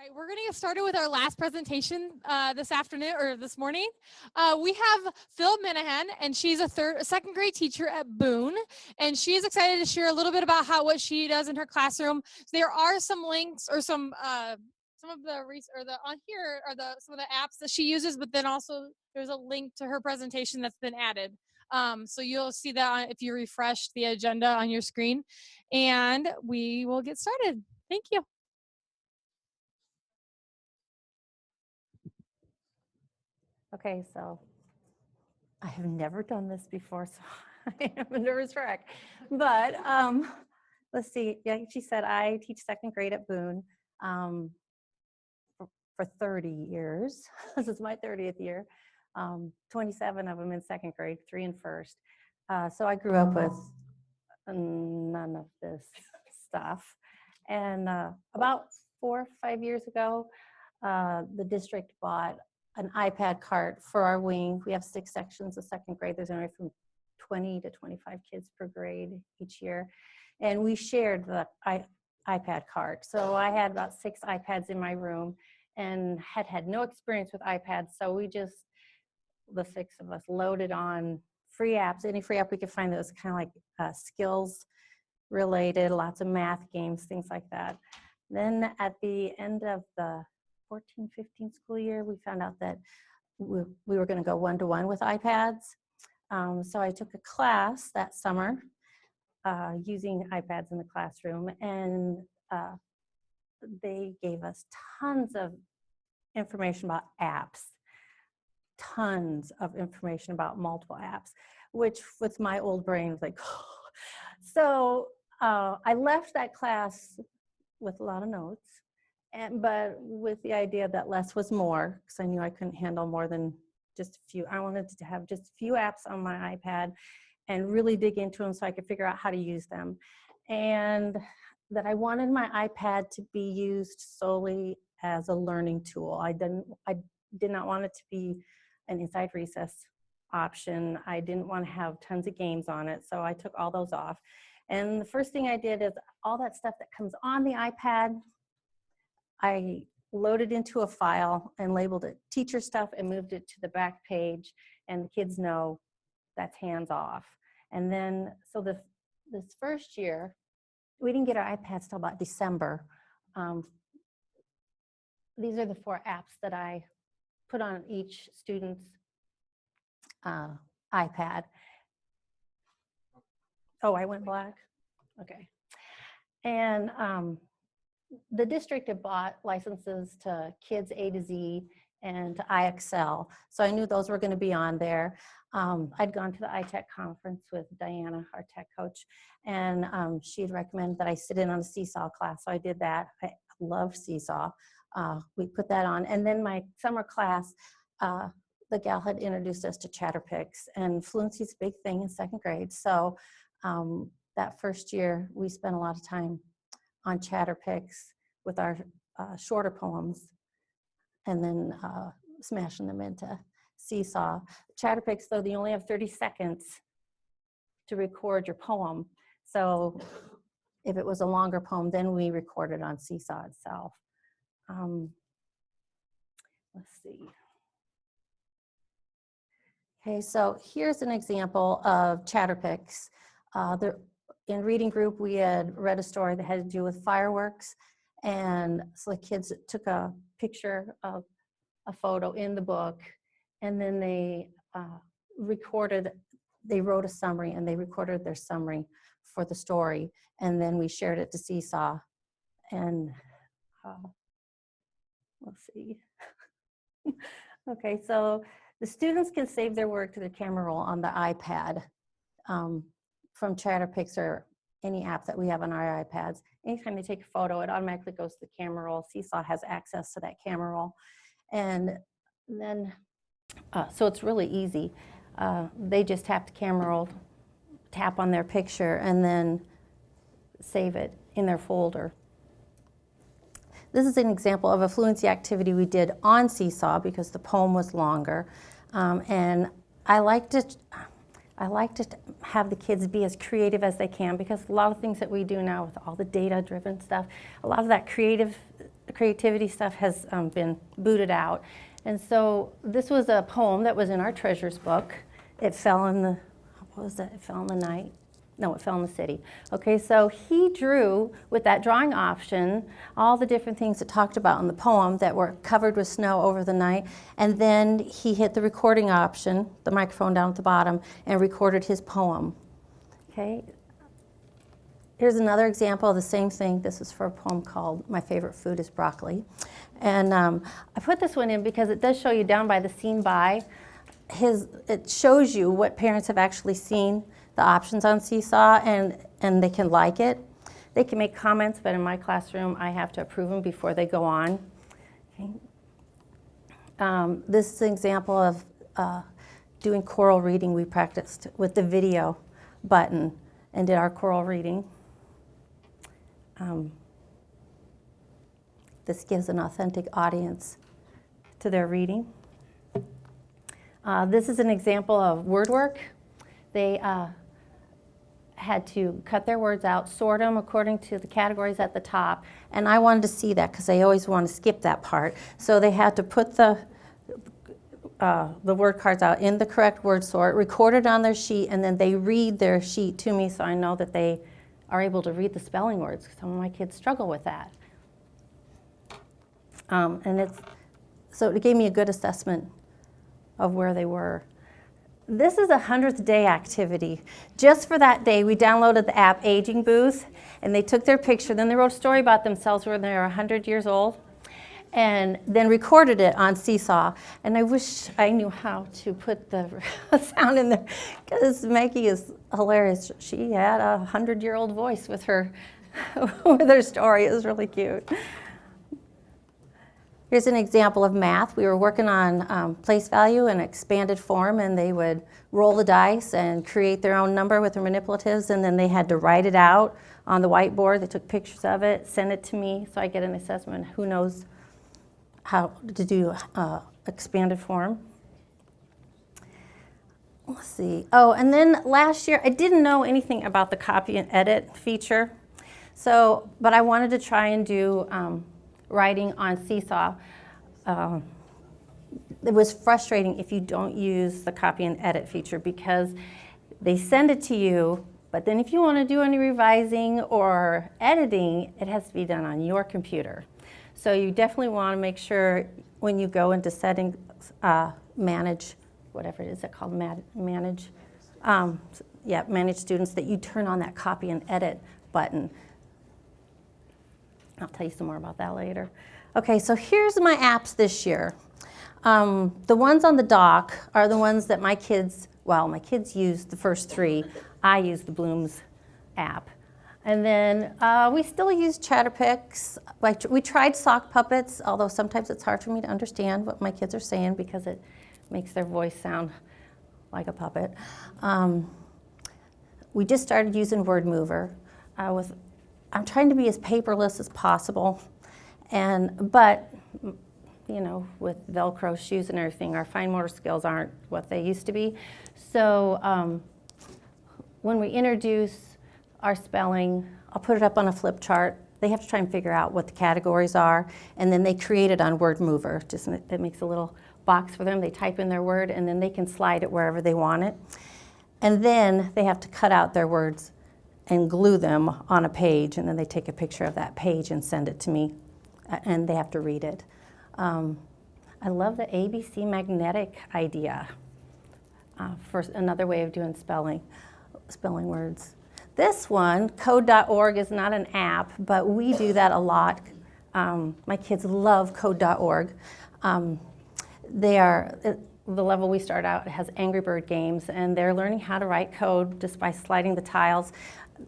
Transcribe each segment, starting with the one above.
right, we're going to get started with our last presentation this afternoon or this morning. We have Phyl Minnehan, and she's a second grade teacher at Boone, and she is excited to share a little bit about what she does in her classroom. So there are some links or some of the on here are some of the apps that she uses, but then also there's a link to her presentation that's been added. So you'll see that if you refresh the agenda on your screen, and we will get started. Thank you. Okay, so I have never done this before, so I am a nervous wreck. But let's see. Yeah, she said I teach second grade at Boone for 30 years. This is my 30th year. 27 of them in second grade, 3 in first. So I grew up with none of this stuff. And about 4 or 5 years ago, the district bought an iPad cart for our wing. We have 6 sections of second grade. There's anywhere from 20 to 25 kids per grade each year. And we shared the iPad cart. So I had about 6 iPads in my room and had no experience with iPads. So we just, the 6 of us, loaded on free apps, any free app we could find that was kind of like skills related, lots of math games, things like that. Then at the end of the 14-15 school year, we found out that we were going to go one-to-one with iPads. So I took a class that summer using iPads in the classroom, and they gave us tons of information about apps, tons of information about multiple apps, which with my old brain was like, so I left that class with a lot of notes. But with the idea that less was more, because I knew I couldn't handle more than just a few. I wanted to have just a few apps on my iPad and really dig into them so I could figure out how to use them. And that I wanted my iPad to be used solely as a learning tool. I did not want it to be an inside recess option. I didn't want to have tons of games on it, so I took all those off. And the first thing I did is all that stuff that comes on the iPad, I loaded into a file and labeled it teacher stuff and moved it to the back page, and the kids know that's hands off. And then, so this first year, we didn't get our iPads till about December. These are the 4 apps that I put on each student's iPad. Oh, I went black? Okay. And the district had bought licenses to Kids A to Z and to IXL, so I knew those were going to be on there. I'd gone to the iTech conference with Diana, our tech coach, and she'd recommended that I sit in on a Seesaw class, so I did that. I love Seesaw. We put that on, and then my summer class, the gal had introduced us to Chatterpix, and fluency is a big thing in second grade, so that first year we spent a lot of time on Chatterpix with our shorter poems, and then smashing them into Seesaw. Chatterpix, though, you only have 30 seconds to record your poem. So if it was a longer poem, then we recorded on Seesaw itself. Let's see. Okay, so here's an example of Chatterpix. In reading group, we had read a story that had to do with fireworks, and so the kids took a picture of a photo in the book, and then they wrote a summary, and they recorded their summary for the story, and then we shared it to Seesaw. And let's see. Okay, so the students can save their work to the camera roll on the iPad from Chatterpix or any app that we have on our iPads. Anytime they take a photo, it automatically goes to the camera roll. Seesaw has access to that camera roll. And then, so it's really easy. They just tap the camera roll, tap on their picture, and then save it in their folder. This is an example of a fluency activity we did on Seesaw because the poem was longer. And I like to have the kids be as creative as they can, because a lot of things that we do now with all the data-driven stuff, a lot of that creativity stuff has been booted out. And so this was a poem that was in our treasures book. It fell in the, what was that? It fell in the night. No, it fell in the city. Okay, so he drew with that drawing option all the different things it talked about in the poem that were covered with snow over the night. And then he hit the recording option, the microphone down at the bottom, and recorded his poem. Okay. Here's another example of the same thing. This is for a poem called My Favorite Food is Broccoli. And I put this one in because it does show you down by the scene by. It shows you what parents have actually seen, the options on Seesaw, and they can like it. They can make comments, but in my classroom, I have to approve them before they go on. Okay. This is an example of doing choral reading. We practiced with the video button and did our choral reading. This gives an authentic audience to their reading. This is an example of word work. They had to cut their words out, sort them according to the categories at the top, and I wanted to see that because they always want to skip that part. So they had to put the word cards out in the correct word sort, record it on their sheet, and then they read their sheet to me so I know that they are able to read the spelling words. Some of my kids struggle with that. So it gave me a good assessment of where they were. This is a 100th day activity. Just for that day, we downloaded the app Aging Booth, and they took their picture. Then they wrote a story about themselves when they were 100 years old, and then recorded it on Seesaw. And I wish I knew how to put the sound in there, because Maggie is hilarious. She had a 100-year-old voice with her story. It was really cute. Here's an example of math. We were working on place value in expanded form, and they would roll the dice and create their own number with their manipulatives, and then they had to write it out on the whiteboard. They took pictures of it, sent it to me, so I get an assessment. Who knows how to do expanded form? Let's see. Oh, and then last year, I didn't know anything about the copy and edit feature, but I wanted to try and do writing on Seesaw. It was frustrating if you don't use the copy and edit feature because they send it to you, but then if you want to do any revising or editing, it has to be done on your computer. So you definitely want to make sure when you go into settings, manage, whatever it is that called, manage students, that you turn on that copy and edit button. I'll tell you some more about that later. Okay, so here's my apps this year. The ones on the dock are the ones that my kids used the first three. I use the Bloomz app. And then we still use Chatterpix. We tried sock puppets, although sometimes it's hard for me to understand what my kids are saying because it makes their voice sound like a puppet. We just started using Word Mover. I'm trying to be as paperless as possible, but you know, with Velcro shoes and everything, our fine motor skills aren't what they used to be. So when we introduce our spelling, I'll put it up on a flip chart. They have to try and figure out what the categories are, and then they create it on Word Mover. It makes a little box for them. They type in their word, and then they can slide it wherever they want it. And then they have to cut out their words and glue them on a page, and then they take a picture of that page and send it to me, and they have to read it. I love the ABC magnetic idea for another way of doing spelling words. This one, code.org, is not an app, but we do that a lot. My kids love code.org. The level we start out has Angry Bird games, and they're learning how to write code just by sliding the tiles.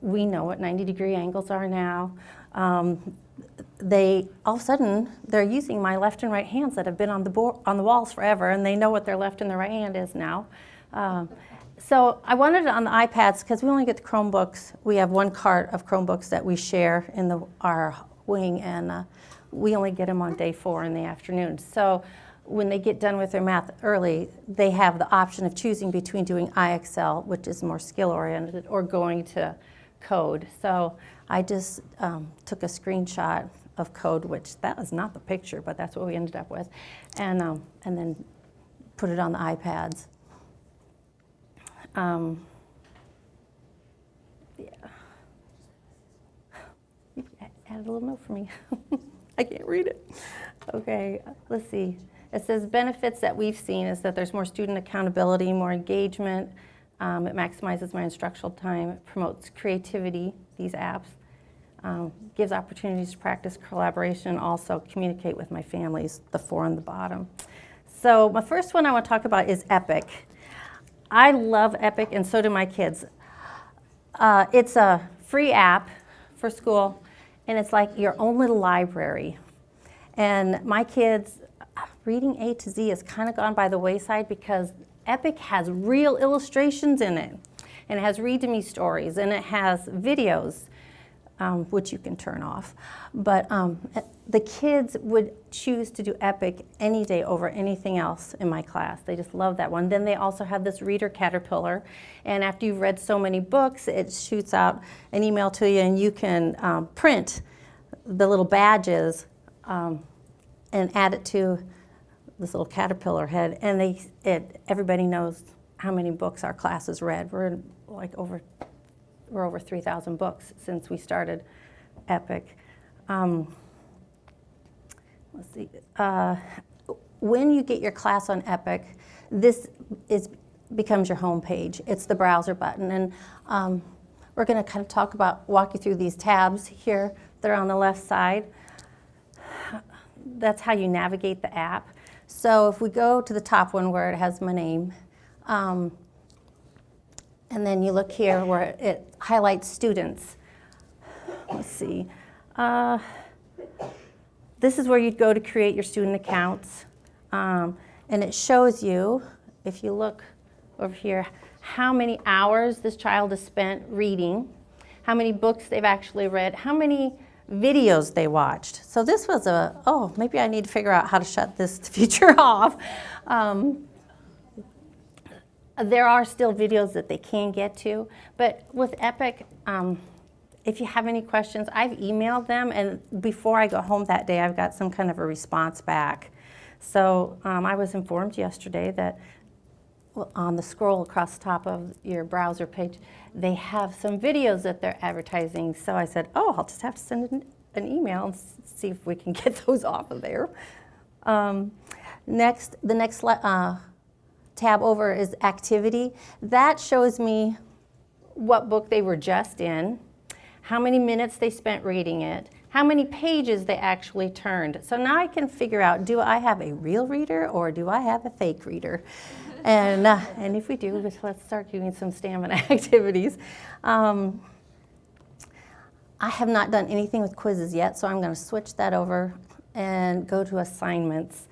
We know what 90-degree angles are now. All of a sudden, they're using my left and right hands that have been on the walls forever, and they know what their left and their right hand is now. So I wanted it on the iPads because we only get the Chromebooks. We have one cart of Chromebooks that we share in our wing, and we only get them on day 4 in the afternoon. So when they get done with their math early, they have the option of choosing between doing IXL, which is more skill-oriented, or going to code. So I just took a screenshot of code, which that was not the picture, but that's what we ended up with, and then put it on the iPads. Yeah. You added a little note for me. I can't read it. Okay, let's see. It says benefits that we've seen is that there's more student accountability, more engagement. It maximizes my instructional time. It promotes creativity, these apps. Gives opportunities to practice collaboration and also communicate with my families, the 4 on the bottom. So my first one I want to talk about is Epic. I love Epic, and so do my kids. It's a free app for school, and it's like your own little library. And my kids, reading A to Z has kind of gone by the wayside because Epic has real illustrations in it, and it has read-to-me stories, and it has videos, which you can turn off. But the kids would choose to do Epic any day over anything else in my class. They just love that one. Then they also have this reader caterpillar, and after you've read so many books, it shoots out an email to you, and you can print the little badges and add it to this little caterpillar head, and everybody knows how many books our class has read. We're over 3,000 books since we started Epic. Let's see. When you get your class on Epic, this becomes your home page. It's the browser button, and we're going to kind of walk you through these tabs here. They're on the left side. That's how you navigate the app. So if we go to the top one where it has my name, and then you look here where it highlights students. Let's see. This is where you'd go to create your student accounts. And it shows you, if you look over here, how many hours this child has spent reading, how many books they've actually read, how many videos they watched. So this was maybe I need to figure out how to shut this feature off. There are still videos that they can get to, but with Epic, if you have any questions, I've emailed them, and before I go home that day, I've got some kind of a response back. So I was informed yesterday that on the scroll across the top of your browser page, they have some videos that they're advertising. So I said, I'll just have to send an email and see if we can get those off of there. The next tab over is activity. That shows me what book they were just in, how many minutes they spent reading it, how many pages they actually turned. So now I can figure out, do I have a real reader or do I have a fake reader? And if we do, let's start doing some stamina activities. I have not done anything with quizzes yet, so I'm going to switch that over and go to assignments.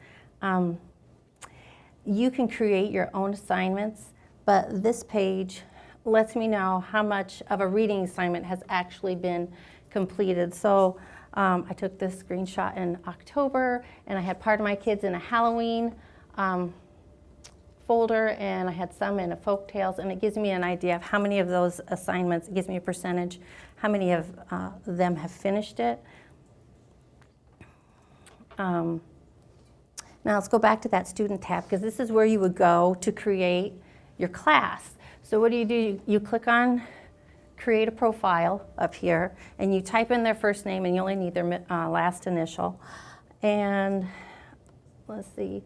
You can create your own assignments, but this page lets me know how much of a reading assignment has actually been completed. So I took this screenshot in October, and I had part of my kids in a Halloween folder, and I had some in a folk tales, and it gives me an idea of how many of those assignments, it gives me a percentage, how many of them have finished it. Now let's go back to that student tab, because this is where you would go to create your class. So what do? You click on create a profile up here, and you type in their first name, and you only need their last initial. And let's see,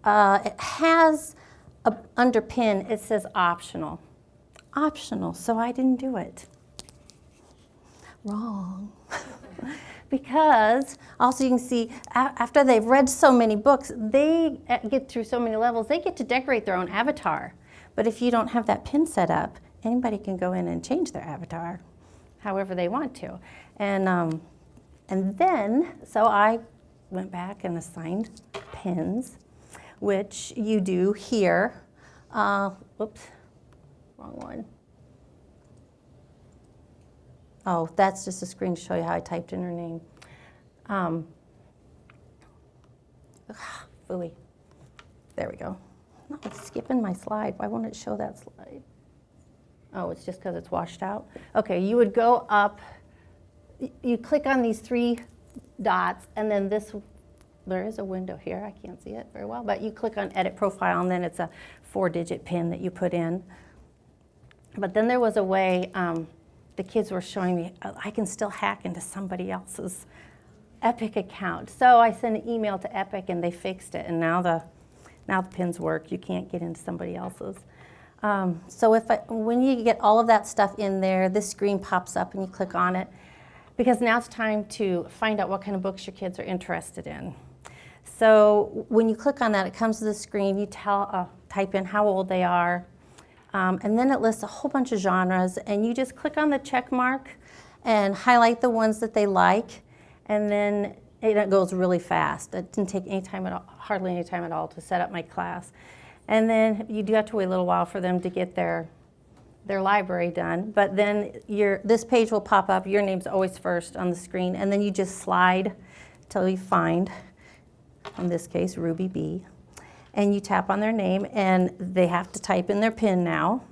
it has under pin, it says optional. Optional, so I didn't do it. Wrong. Because also you can see after they've read so many books, they get through so many levels, they get to decorate their own avatar. But if you don't have that pin set up, anybody can go in and change their avatar however they want to. And then, so I went back and assigned pins, which you do here. Whoops, wrong one. Oh, that's just a screen to show you how I typed in her name. Phooey. There we go. No, it's skipping my slide. Why won't it show that slide? Oh, it's just because it's washed out. Okay, you would go up. You click on these three dots, and then there is a window here. I can't see it very well, but you click on Edit Profile, and then it's a 4-digit PIN that you put in. But then there was a way, the kids were showing me, I can still hack into somebody else's Epic account. So I sent an email to Epic, and they fixed it, and now the pins work. You can't get into somebody else's. So when you get all of that stuff in there, this screen pops up, and you click on it, because now it's time to find out what kind of books your kids are interested in. So when you click on that, it comes to the screen. You type in how old they are, and then it lists a whole bunch of genres, and you just click on the check mark and highlight the ones that they like, and then it goes really fast. It didn't take any time at all, hardly any time at all, to set up my class. And then you do have to wait a little while for them to get their library done, but then this page will pop up. Your name's always first on the screen, and then you just slide till you find, in this case, Ruby B, and you tap on their name, and they have to type in their PIN now.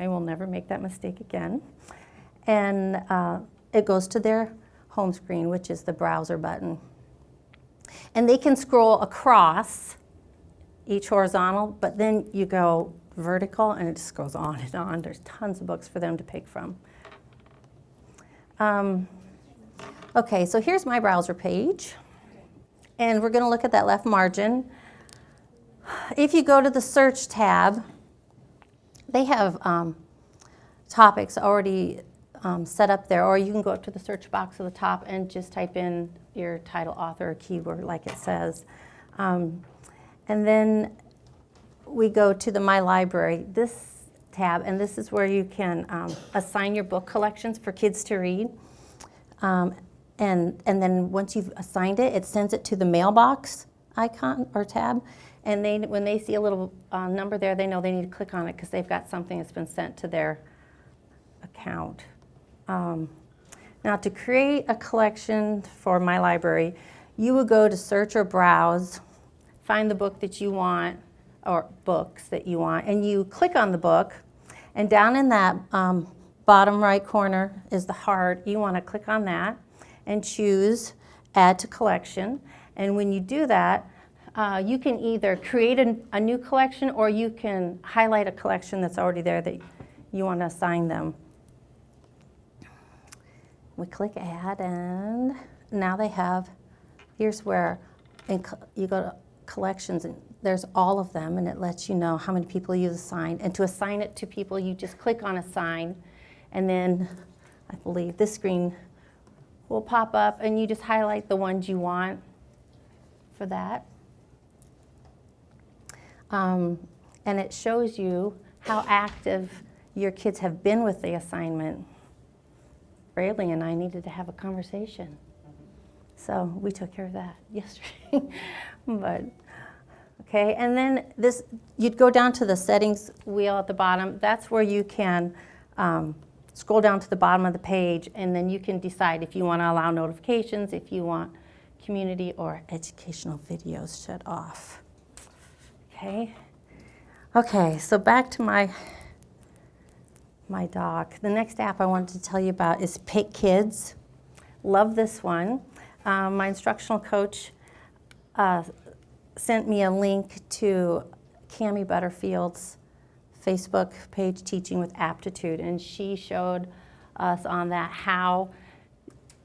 I will never make that mistake again. And it goes to their home screen, which is the browser button. And they can scroll across each horizontal, but then you go vertical, and it just goes on and on. There's tons of books for them to pick from. Okay, so here's my browser page, and we're going to look at that left margin. If you go to the search tab, they have topics already set up there, or you can go up to the search box at the top and just type in your title, author, or keyword like it says. And then we go to the My Library, this tab, and this is where you can assign your book collections for kids to read. And then once you've assigned it, it sends it to the mailbox icon or tab. And when they see a little number there, they know they need to click on it because they've got something that's been sent to their account. Now, to create a collection for My Library, you would go to Search or Browse, find the book that you want, or books that you want, and you click on the book, and down in that bottom right corner is the heart. You want to click on that and choose Add to Collection. And when you do that, you can either create a new collection, or you can highlight a collection that's already there that you want to assign them. We click Add, and now they have, here's where you go to Collections, and there's all of them, and it lets you know how many people you've assigned. And to assign it to people, you just click on Assign, and then I believe this screen will pop up, and you just highlight the ones you want for that. And it shows you how active your kids have been with the assignment. Braylee and I needed to have a conversation, so we took care of that yesterday. But okay, and then you'd go down to the settings wheel at the bottom. That's where you can scroll down to the bottom of the page, and then you can decide if you want to allow notifications, if you want community or educational videos shut off. Okay, so back to my doc. The next app I wanted to tell you about is Pic Kids. Love this one. My instructional coach sent me a link to Cami Butterfield's Facebook page, Teaching with Aptitude, and she showed us on that how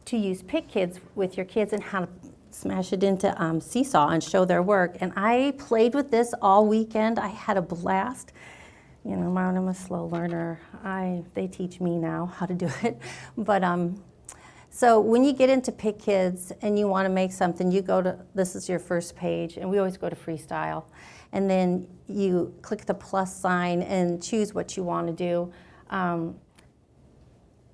to use Pic Kids with your kids and how to smash it into Seesaw and show their work. And I played with this all weekend. I had a blast. You know, I'm a slow learner. They teach me now how to do it. But so when you get into Pic Kids and you want to make something, you go to, this is your first page, and we always go to Freestyle. And then you click the plus sign and choose what you want to do.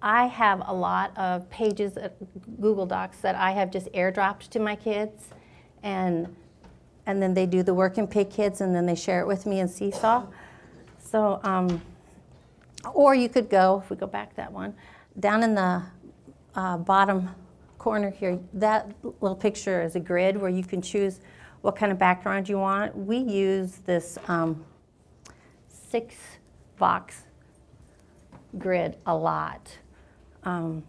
I have a lot of pages at Google Docs that I have just airdropped to my kids, and then they do the work in Pic Kids, and then they share it with me in Seesaw. So, or you could go, if we go back that one, down in the bottom corner here, that little picture is a grid where you can choose what kind of background you want. We use this 6-box grid a lot, and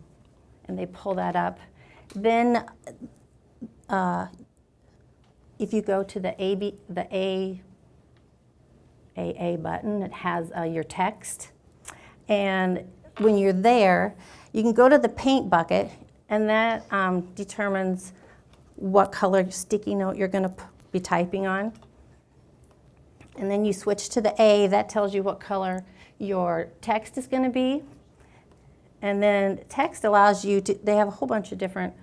they pull that up. Then if you go to the AA button, it has your text. And when you're there, you can go to the paint bucket, and that determines what color sticky note you're going to be typing on. And then you switch to the A, that tells you what color your text is going to be. And then text allows you to, they have a whole bunch of different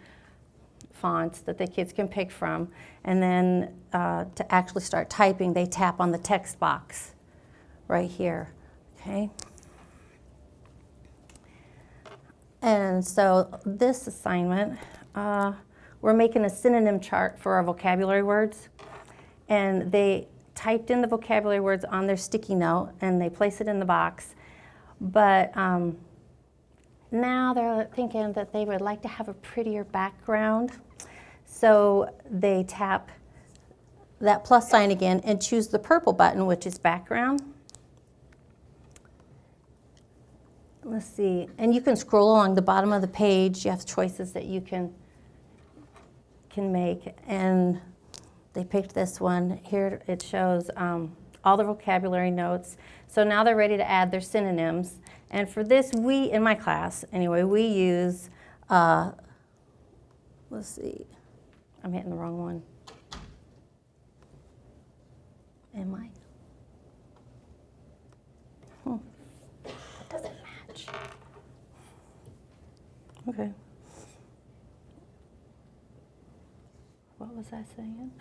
fonts that the kids can pick from. And then to actually start typing, they tap on the text box right here, okay? And so this assignment, we're making a synonym chart for our vocabulary words. And they typed in the vocabulary words on their sticky note, and they place it in the box. But now they're thinking that they would like to have a prettier background. So they tap that plus sign again and choose the purple button, which is background. Let's see, and you can scroll along the bottom of the page. You have choices that you can make, and they picked this one. Here it shows all the vocabulary notes. So now they're ready to add their synonyms. And for this, in my class anyway, we use, let's see, I'm hitting the wrong one. Am I? That doesn't match. Okay. What was I saying?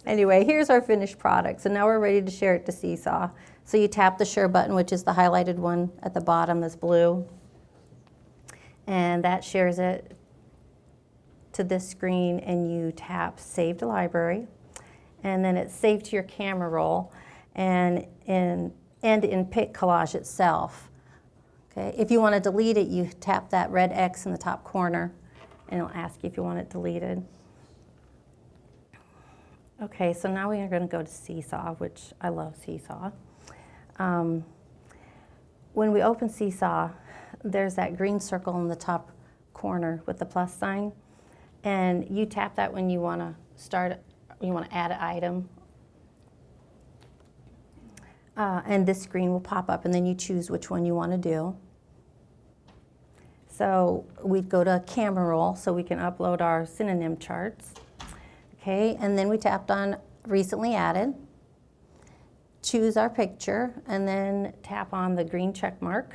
Anyway, here's our finished product. So now we're ready to share it to Seesaw. So you tap the share button, which is the highlighted one at the bottom that's blue. And that shares it to this screen, and you tap Save to Library. And then it's saved to your camera roll and in Pic Collage itself. Okay. If you want to delete it, you tap that red X in the top corner, and it'll ask you if you want it deleted. Okay, so now we are going to go to Seesaw, which I love Seesaw. When we open Seesaw, there's that green circle in the top corner with the plus sign, and you tap that when you want to add an item. And this screen will pop up, and then you choose which one you want to do. So we go to camera roll so we can upload our synonym charts. Okay, and then we tapped on recently added, choose our picture, and then tap on the green check mark.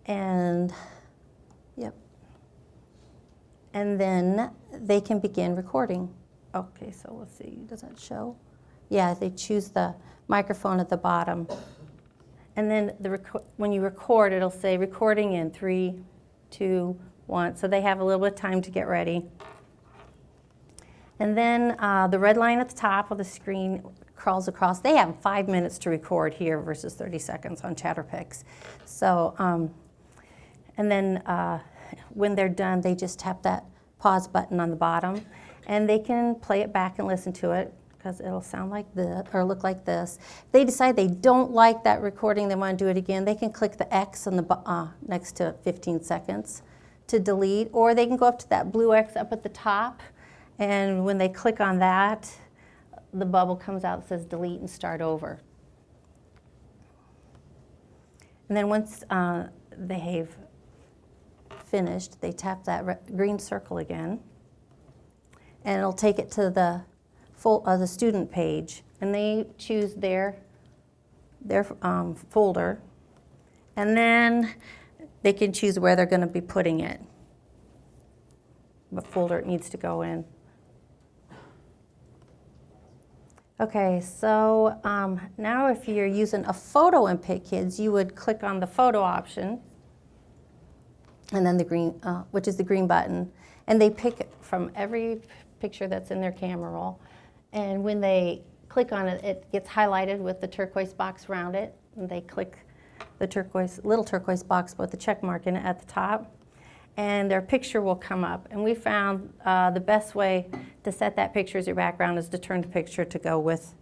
And, yep. And then they can begin recording. Okay, so let's see, does that show? Yeah, they choose the microphone at the bottom. And then when you record, it'll say recording in 3, 2, 1. So they have a little bit of time to get ready. And then the red line at the top of the screen crawls across. They have 5 minutes to record here versus 30 seconds on ChatterPix. So, and then when they're done, they just tap that pause button on the bottom, and they can play it back and listen to it, because it'll sound like this or look like this. If they decide they don't like that recording, they want to do it again, they can click the X on the next to 15 seconds to delete, or they can go up to that blue X up at the top, and when they click on that, the bubble comes out that says delete and start over. And then once they've finished, they tap that green circle again, and it'll take it to the the student page, and they choose their folder, and then they can choose where they're going to be putting it, what folder it needs to go in. Okay, so now if you're using a photo in Pic Kids, you would click on the photo option, and then the green, which is the green button, and they pick from every picture that's in their camera roll. And when they click on it, it gets highlighted with the turquoise box around it, and they click the little turquoise box with the check mark in it at the top, and their picture will come up. And we found the best way to set that picture as your background is to turn the picture to go with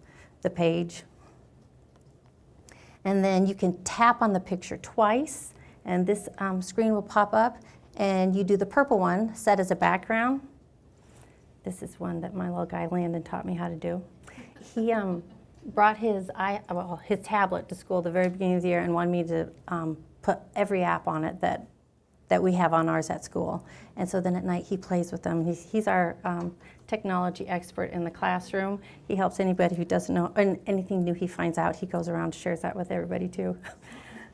the page. And then you can tap on the picture twice, and this screen will pop up, and you do the purple one, set as a background. This is one that my little guy Landon taught me how to do. He brought his tablet to school at the very beginning of the year and wanted me to put every app on it that we have on ours at school. And so then at night he plays with them. He's our technology expert in the classroom. He helps anybody who doesn't know, and anything new he finds out, he goes around and shares that with everybody too,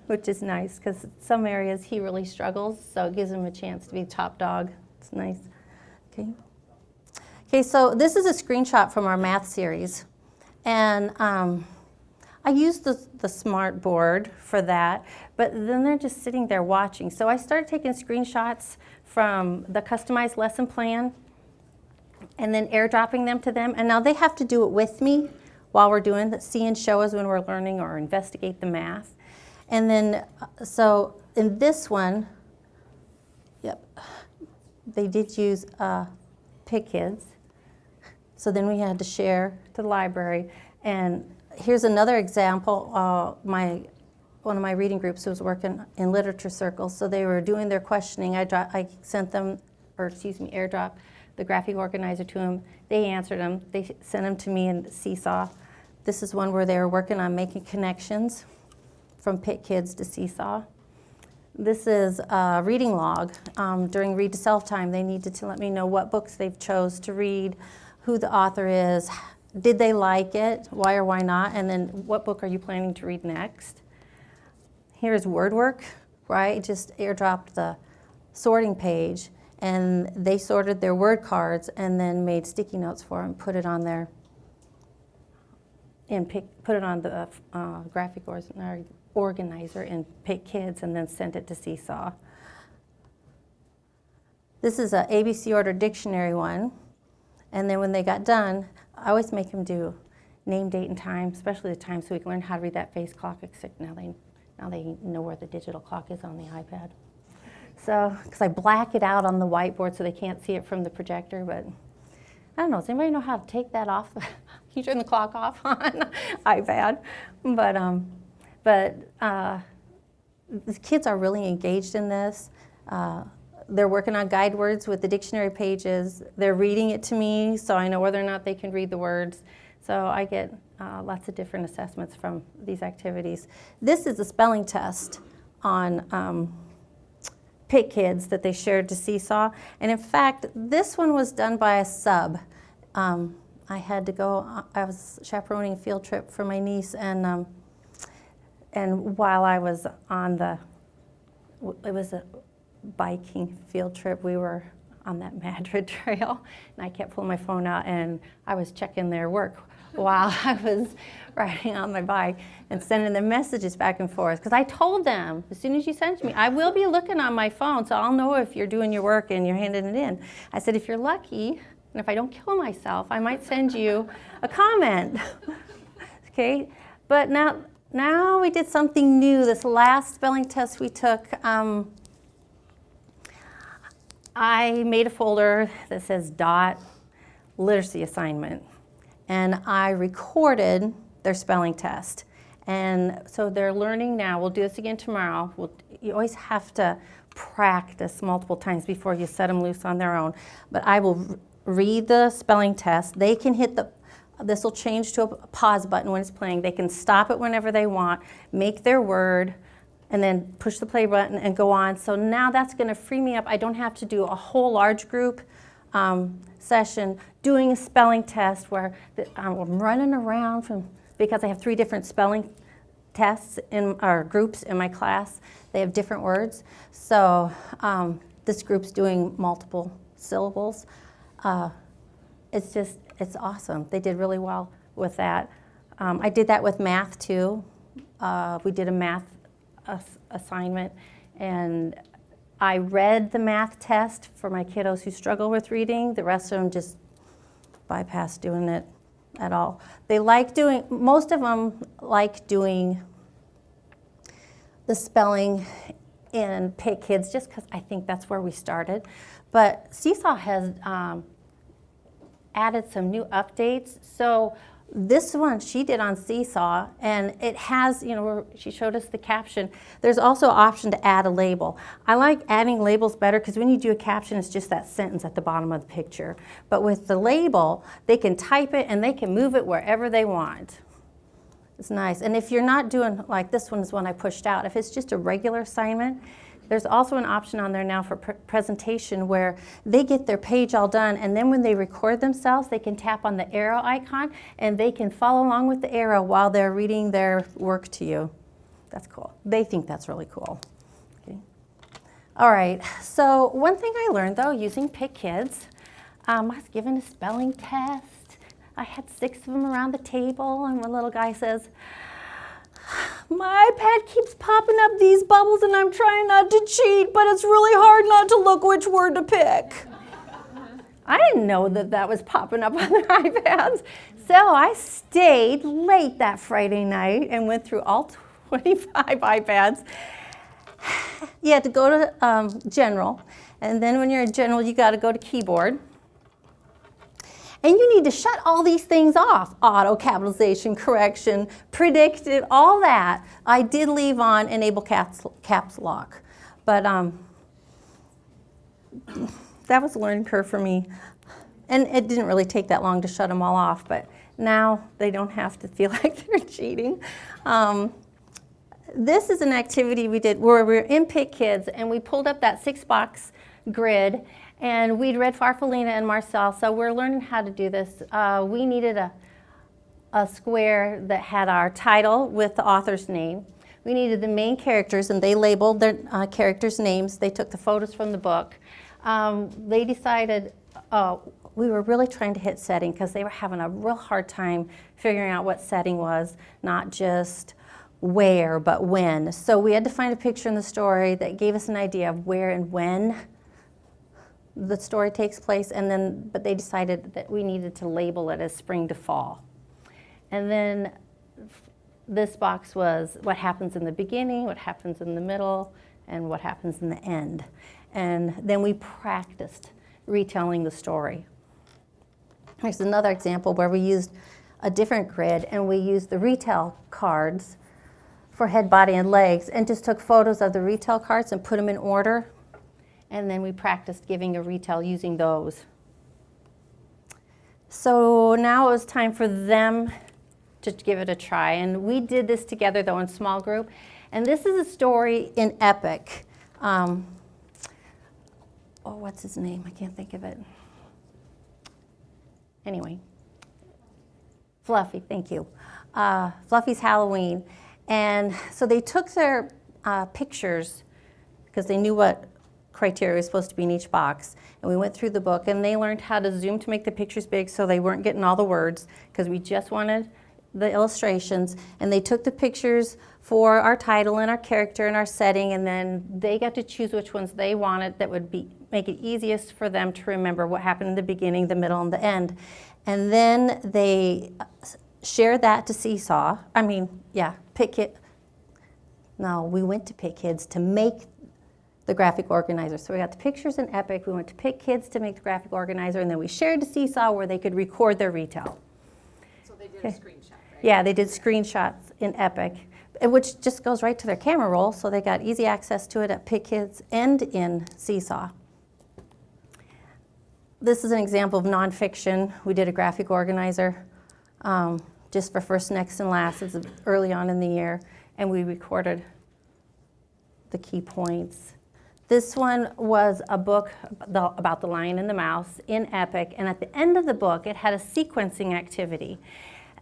which is nice because some areas he really struggles, so it gives him a chance to be top dog. It's nice. Okay, so this is a screenshot from our math series. And I used the smart board for that, but then they're just sitting there watching. So I started taking screenshots from the customized lesson plan and then airdropping them to them. And now they have to do it with me while we're doing the see and show us when we're learning or investigate the math. And then, so in this one, yep, they did use Pic Kids. So then we had to share to the library. And here's another example. One of my reading groups was working in literature circles, so they were doing their questioning. I sent them, airdrop the graphic organizer to them. They answered them. They sent them to me in Seesaw. This is one where they were working on making connections from Pic Kids to Seesaw. This is a reading log. During read to self time, they needed to let me know what books they've chose to read, who the author is, did they like it, why or why not, and then what book are you planning to read next. Here's word work, where I just airdropped the sorting page, and they sorted their word cards and then made sticky notes for them, put it on there, and put it on the graphic organizer in Pic Kids, and then sent it to Seesaw. This is a ABC order dictionary one. And then when they got done, I always make them do name, date, and time, especially the time, so we can learn how to read that face clock. Except now they know where the digital clock is on the iPad. So, because I black it out on the whiteboard so they can't see it from the projector, but I don't know. Does anybody know how to take that off? You turn the clock off on iPad. But the kids are really engaged in this. They're working on guide words with the dictionary pages. They're reading it to me, so I know whether or not they can read the words. So I get lots of different assessments from these activities. This is a spelling test on Pic Kids that they shared to Seesaw. And in fact, this one was done by a sub. I had to go, I was chaperoning a field trip for my niece, and while I was on it was a biking field trip, we were on that Madrid trail, and I kept pulling my phone out, and I was checking their work while I was riding on my bike and sending them messages back and forth, because I told them, as soon as you send it to me, I will be looking on my phone, so I'll know if you're doing your work and you're handing it in. I said, if you're lucky, and if I don't kill myself, I might send you a comment. Okay, but now we did something new. This last spelling test we took, I made a folder that says dot literacy assignment, and I recorded their spelling test. And so they're learning now. We'll do this again tomorrow. You always have to practice multiple times before you set them loose on their own. But I will read the spelling test. They can hit this will change to a pause button when it's playing. They can stop it whenever they want, make their word, and then push the play button and go on. So now that's going to free me up. I don't have to do a whole large group session doing a spelling test where I'm running around because I have 3 different spelling tests or groups in my class. They have different words. So this group's doing multiple syllables. It's awesome. They did really well with that. I did that with math too. We did a math assignment, and I read the math test for my kiddos who struggle with reading. The rest of them just bypass doing it at all. Most of them like doing the spelling in Pic Kids just because I think that's where we started. But Seesaw has added some new updates. So This one she did on Seesaw, and it has, you know, where she showed us the caption. There's also an option to add a label. I like adding labels better because when you do a caption, it's just that sentence at the bottom of the picture. But with the label, they can type it and they can move it wherever they want. It's nice. And if you're not doing, like this one is one I pushed out, if it's just a regular assignment, there's also an option on there now for presentation where they get their page all done, and then when they record themselves, they can tap on the arrow icon and they can follow along with the arrow while they're reading their work to you. That's cool. They think that's really cool. Okay. All right, so one thing I learned though using Pic Kids, I was given a spelling test. I had 6 of them around the table, and one little guy says, "My iPad keeps popping up these bubbles and I'm trying not to cheat, but it's really hard not to look which word to pick." I didn't know that that was popping up on their iPads. So I stayed late that Friday night and went through all 25 iPads. You had to go to General, and then when you're in General, you got to go to Keyboard. And you need to shut all these things off. Auto, capitalization, correction, predicted, all that. I did leave on enable caps lock. But that was a learning curve for me. And it didn't really take that long to shut them all off. But now they don't have to feel like they're cheating. This is an activity we did where we were in Pic Kids, and we pulled up that 6-box grid. And we'd read Farfalina and Marcel, so we're learning how to do this. We needed a square that had our title with the author's name. We needed the main characters, and they labeled their characters' names. They took the photos from the book. They decided, we were really trying to hit setting because they were having a real hard time figuring out what setting was, not just where, but when. So we had to find a picture in the story that gave us an idea of where and when the story takes place, but they decided that we needed to label it as spring to fall. And then this box was what happens in the beginning, what happens in the middle, and what happens in the end. And then we practiced retelling the story. Here's another example where we used a different grid, and we used the retell cards for head, body, and legs, and just took photos of the retell cards and put them in order. And then we practiced giving a retell using those. So now it was time for them to give it a try. And we did this together, though, in small group. And this is a story in Epic. What's his name? I can't think of it. Anyway. Fluffy, thank you. Fluffy's Halloween. And so they took their pictures because they knew what criteria was supposed to be in each box, and we went through the book, and they learned how to zoom to make the pictures big so they weren't getting all the words because we just wanted the illustrations. And they took the pictures for our title and our character and our setting, and then they got to choose which ones they wanted that would make it easiest for them to remember what happened in the beginning, the middle, and the end. And then they shared that to Seesaw. Pic Kids. No, we went to Pic Kids to make the graphic organizer. So we got the pictures in Epic, we went to Pic Kids to make the graphic organizer, and then we shared to Seesaw where they could record their retell. So they did a screenshot, right? Yeah, they did screenshots in Epic, which just goes right to their camera roll, so they got easy access to it at Pic Kids and in Seesaw. This is an example of nonfiction. We did a graphic organizer just for first, next, and last. It was early on in the year, and we recorded the key points. This one was a book about the lion and the mouse in Epic, and at the end of the book, it had a sequencing activity,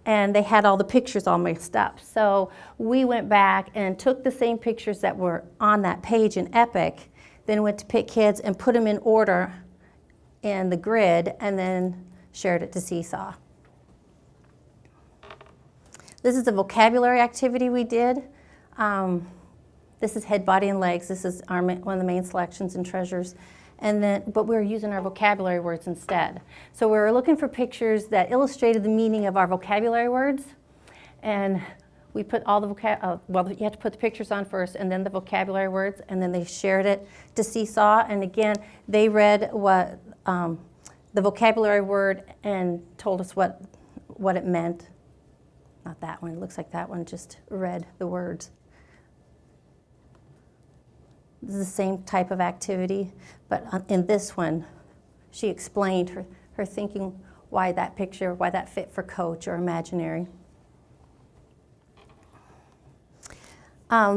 and they had all the pictures all mixed up. So we went back and took the same pictures that were on that page in Epic, then went to Pic Kids and put them in order in the grid, and then shared it to Seesaw. This is a vocabulary activity we did. This is head, body, and legs. This is one of the main selections and treasures. But we were using our vocabulary words instead. So we were looking for pictures that illustrated the meaning of our vocabulary words. And we put all the you had to put the pictures on first and then the vocabulary words, and then they shared it to Seesaw. And again, they read what the vocabulary word and told us what it meant not that one, it looks like that one just read the words. This is the same type of activity, but in this one, she explained her thinking why that picture, why that fit for coach or imaginary.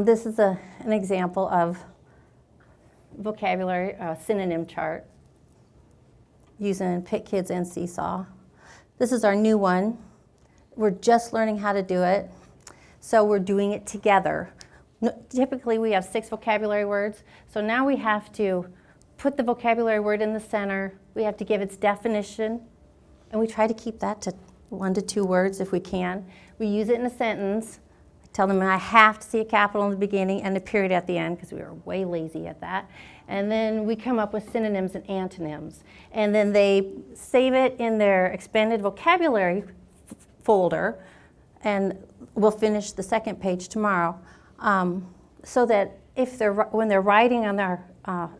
This is an example of vocabulary synonym chart using Pic Kids and Seesaw. This is our new one. We're just learning how to do it, so we're doing it together. Typically we have 6 vocabulary words, so now we have to put the vocabulary word in the center, we have to give its definition, and we try to keep that to 1 to 2 words if we can. We use it in a sentence. I tell them I have to see a capital in the beginning and a period at the end because we were way lazy at that. And then we come up with synonyms and antonyms. And then they save it in their expanded vocabulary folder, and we'll finish the second page tomorrow. So that when they're writing on their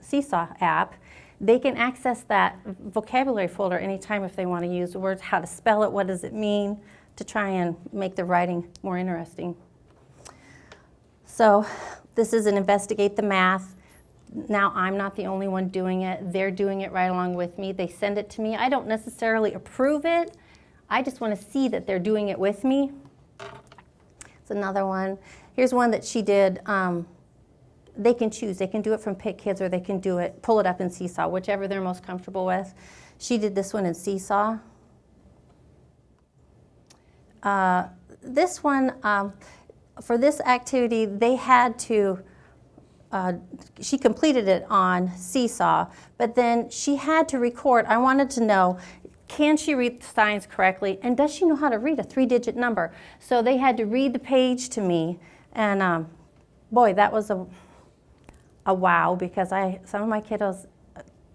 Seesaw app, they can access that vocabulary folder anytime if they want to use words, how to spell it, what does it mean, to try and make the writing more interesting. So this is an investigate the math. Now I'm not the only one doing it. They're doing it right along with me. They send it to me. I don't necessarily approve it. I just want to see that they're doing it with me. It's another one. Here's one that she did. They can choose. They can do it from Pic Kids or they can pull it up in Seesaw, whichever they're most comfortable with. She did this one in Seesaw. This one, for this activity, they had to, she completed it on Seesaw, but then she had to record. I wanted to know, can she read the signs correctly, and does she know how to read a 3-digit number? So they had to read the page to me, and boy, that was a wow, because some of my kiddos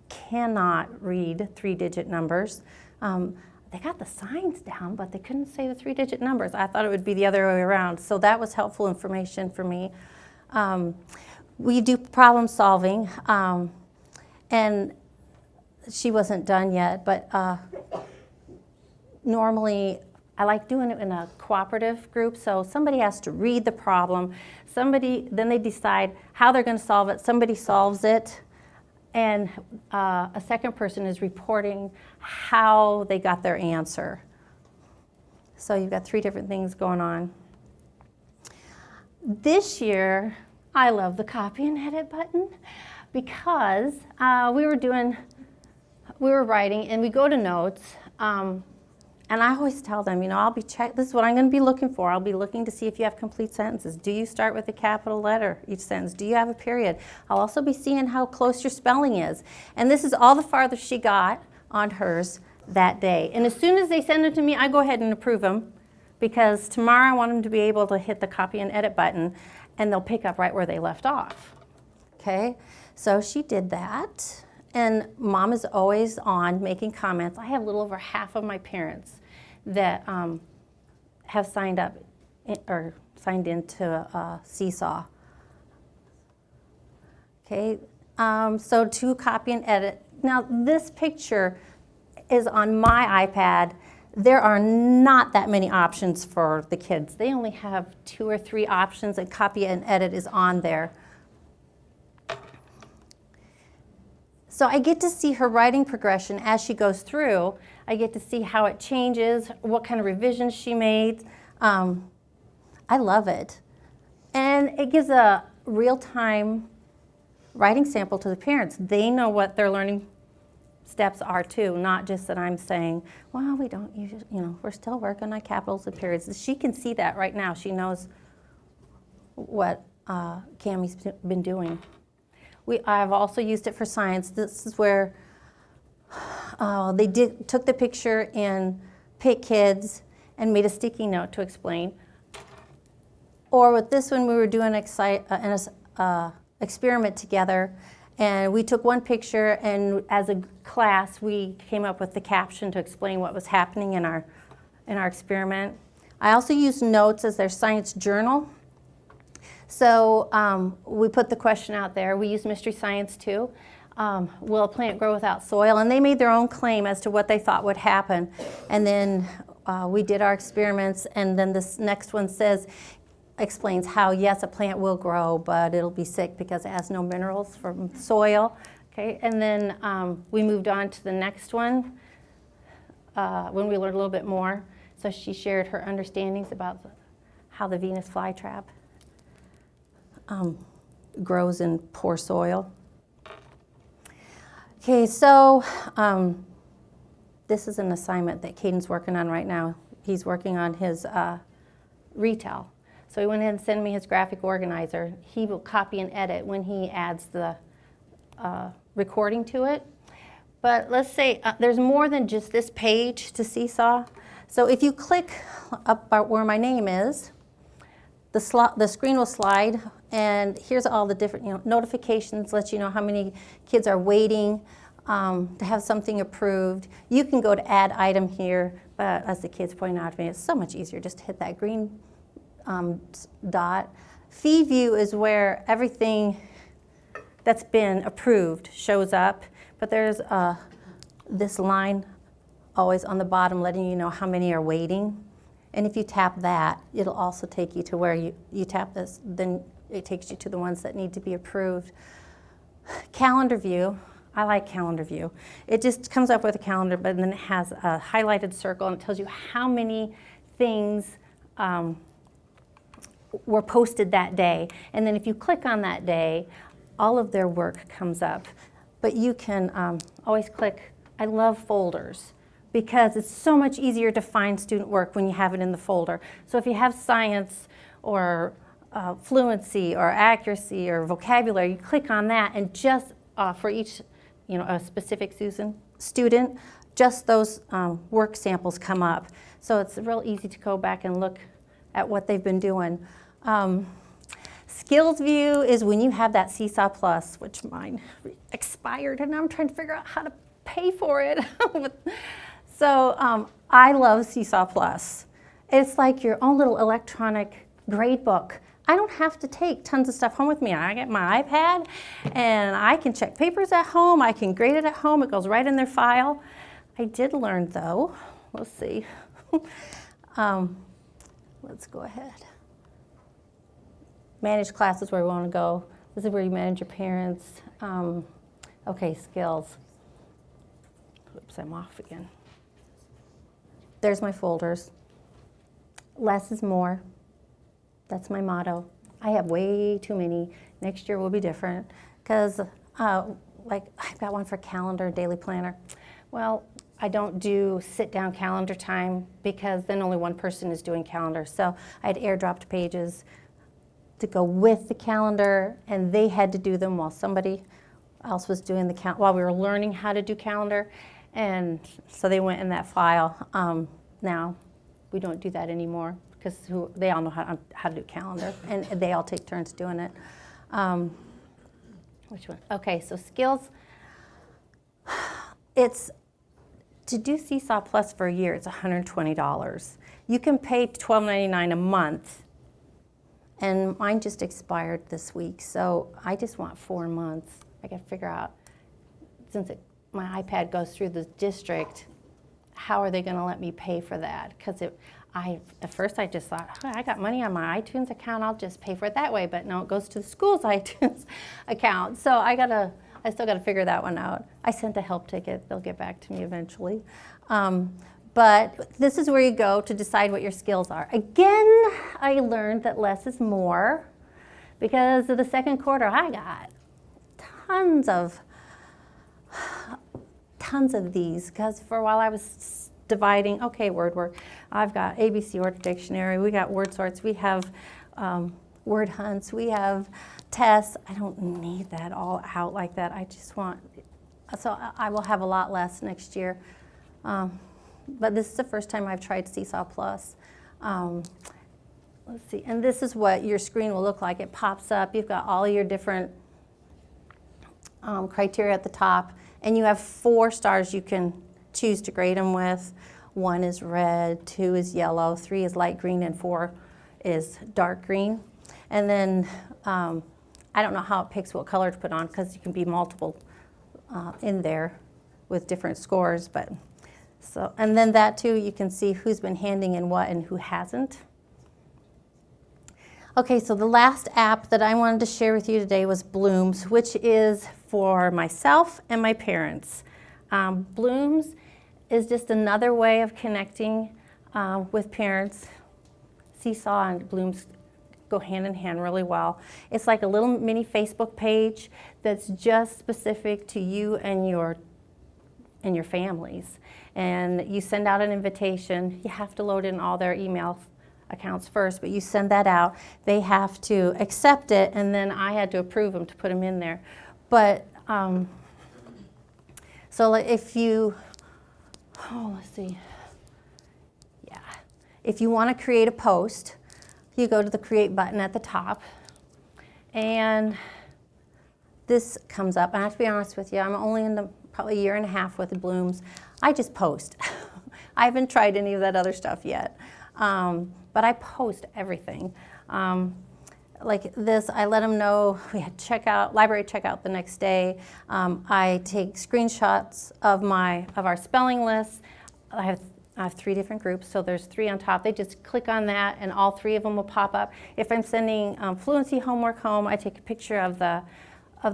cannot read 3-digit numbers. They got the signs down, but they couldn't say the 3-digit numbers. I thought it would be the other way around, so that was helpful information for me. We do problem solving, and she wasn't done yet, but normally I like doing it in a cooperative group, so somebody has to read the problem, then they decide how they're going to solve it, somebody solves it, and a second person is reporting how they got their answer. So you've got 3 different things going on. This year, I love the copy and edit button because we were writing and we go to notes, and I always tell them, I'll be this is what I'm going to be looking for. I'll be looking to see if you have complete sentences. Do you start with a capital letter each sentence? Do you have a period? I'll also be seeing how close your spelling is. And this is all the farther she got on hers that day. And as soon as they send it to me, I go ahead and approve them, because tomorrow I want them to be able to hit the copy and edit button, and they'll pick up right where they left off. Okay, so she did that. And Mom is always on making comments. I have a little over half of my parents that have signed up or signed into Seesaw. Okay, so to copy and edit. Now this picture is on my iPad. There are not that many options for the kids. They only have 2 or 3 options, and copy and edit is on there. So I get to see her writing progression as she goes through. I get to see how it changes, what kind of revisions she made. I love it. And it gives a real-time writing sample to the parents. They know what their learning steps are too, not just that I'm saying, well, we don't usually, we're still working on capitals and periods. She can see that right now. She knows what Cammie's been doing. I've also used it for science. This is where they took the picture in Pic Kids and made a sticky note to explain. Or with this one, we were doing an experiment together, and we took one picture, and as a class, we came up with the caption to explain what was happening in our experiment. I also used notes as their science journal. So we put the question out there. We use Mystery Science too. Will a plant grow without soil? And they made their own claim as to what they thought would happen. And then we did our experiments, and then this next one explains how, yes, a plant will grow, but it'll be sick because it has no minerals from soil. Okay, and then we moved on to the next one when we learned a little bit more. So she shared her understandings about how the Venus flytrap grows in poor soil. Okay, so this is an assignment that Caden's working on right now. He's working on his retail. So he went ahead and sent me his graphic organizer. He will copy and edit when he adds the recording to it. But let's say there's more than just this page to Seesaw. So if you click up where my name is, the screen will slide, and here's all the different notifications, let you know how many kids are waiting to have something approved. You can go to add item here, but as the kids point out to me, it's so much easier just to hit that green dot. Fee view is where everything that's been approved shows up, but there's this line always on the bottom letting you know how many are waiting. And if you tap that, it'll also take you to where you tap this, then it takes you to the ones that need to be approved. Calendar view, I like calendar view. It just comes up with a calendar, but then it has a highlighted circle and it tells you how many things were posted that day. And then if you click on that day, all of their work comes up. But you can always click, I love folders, because it's so much easier to find student work when you have it in the folder. So if you have science or fluency or accuracy or vocabulary, you click on that, and just for each a specific student, just those work samples come up. So it's real easy to go back and look at what they've been doing. Skills view is when you have that Seesaw Plus, which mine expired, and I'm trying to figure out how to pay for it. So I love Seesaw Plus. It's like your own little electronic grade book. I don't have to take tons of stuff home with me. I get my iPad, and I can check papers at home. I can grade it at home. It goes right in their file. I did learn, though. Let's see. Let's go ahead. Manage classes where we want to go. This is where you manage your parents. Okay, skills. Oops, I'm off again. There's my folders. Less is more. That's my motto. I have way too many. Next year will be different. Because, like, I've got one for calendar, daily planner. Well, I don't do sit-down calendar time because then only one person is doing calendar. So I had airdropped pages to go with the calendar, and they had to do them while somebody else was doing the while we were learning how to do calendar. And so they went in that file. Now, we don't do that anymore because they all know how to do calendar, and they all take turns doing it. Which one? Okay, so skills. It's to do Seesaw Plus for a year, it's $120. You can pay $12.99 a month, and mine just expired this week, so I just want 4 months. I got to figure out, since my iPad goes through the district, how are they going to let me pay for that? Because at first I just thought, oh, I got money on my iTunes account, I'll just pay for it that way. But no, it goes to the school's iTunes account. So I still got to figure that one out. I sent a help ticket. They'll get back to me eventually. But this is where you go to decide what your skills are. Again, I learned that less is more because of the second quarter. I got tons of these because for a while I was dividing, okay, word work. I've got ABC order dictionary, we got word sorts, we have word hunts, we have tests. I don't need that all out like that. I just want, so I will have a lot less next year. But this is the first time I've tried Seesaw Plus. Let's see, and this is what your screen will look like. It pops up, you've got all your different criteria at the top, and you have 4 stars you can choose to grade them with. 1 is red, 2 is yellow, 3 is light green, and 4 is dark green. And then I don't know how it picks what color to put on because you can be multiple in there with different scores, but So, and then that too, you can see who's been handing in what and who hasn't. Okay, so the last app that I wanted to share with you today was Bloomz, which is for myself and my parents. Bloomz is just another way of connecting with parents. Seesaw and Bloomz go hand in hand really well. It's like a little mini Facebook page that's just specific to you and your families. And you send out an invitation. You have to load in all their email accounts first, but you send that out. They have to accept it, and then I had to approve them to put them in there. But so if you, let's see. Yeah, if you want to create a post, you go to the create button at the top, and this comes up. And I have to be honest with you, I'm only in probably a year and a half with the Bloomz. I just post. I haven't tried any of that other stuff yet, but I post everything. Like this, I let them know we had library checkout the next day. I take screenshots of our spelling list. I have 3 different groups, so there's 3 on top. They just click on that, and all 3 of them will pop up. If I'm sending fluency homework home, I take a picture of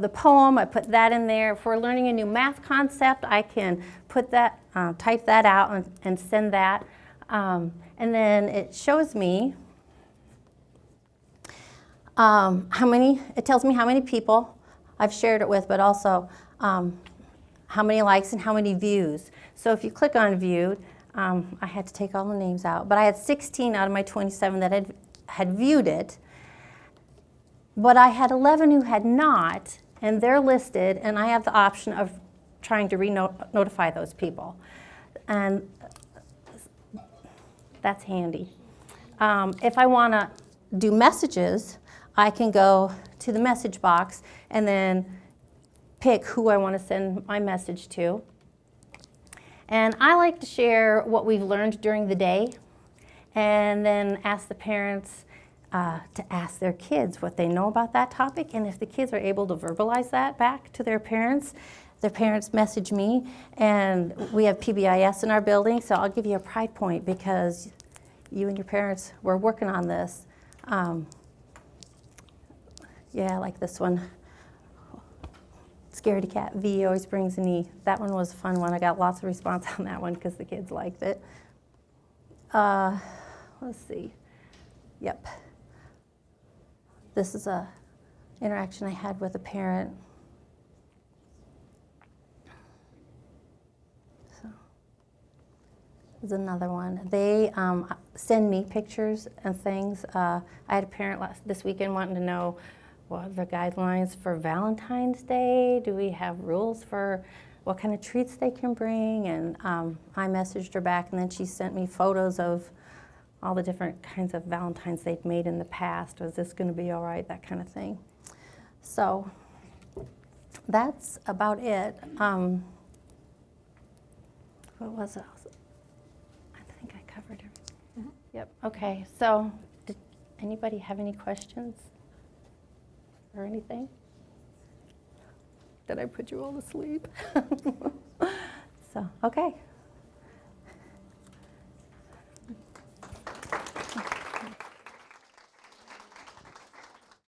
the poem. I put that in there. If we're learning a new math concept, I can put that, type that out and send that. And then it shows me it tells me how many people I've shared it with, but also how many likes and how many views. So if you click on viewed, I had to take all the names out, but I had 16 out of my 27 that had viewed it, but I had 11 who had not, and they're listed, and I have the option of trying to notify those people. And that's handy. If I want to do messages, I can go to the message box and then pick who I want to send my message to. And I like to share what we've learned during the day, and then ask the parents to ask their kids what they know about that topic. And if the kids are able to verbalize that back to their parents message me. And we have PBIS in our building, so I'll give you a pride point because you and your parents were working on this. Yeah, I like this one. Scaredy Cat V always brings an E. That one was a fun one. I got lots of response on that one because the kids liked it. Let's see. Yep. This is a interaction I had with a parent. So, this is another one. They send me pictures and things. I had a parent this weekend wanting to know what are the guidelines for Valentine's Day? Do we have rules for what kind of treats they can bring? And I messaged her back, and then she sent me photos of all the different kinds of Valentines they've made in the past. Was this going to be all right? That kind of thing. So that's about it. What was it? I think I covered everything. Mm-hmm. Yep. Okay. So did anybody have any questions or anything? Did I put you all to sleep? So, okay.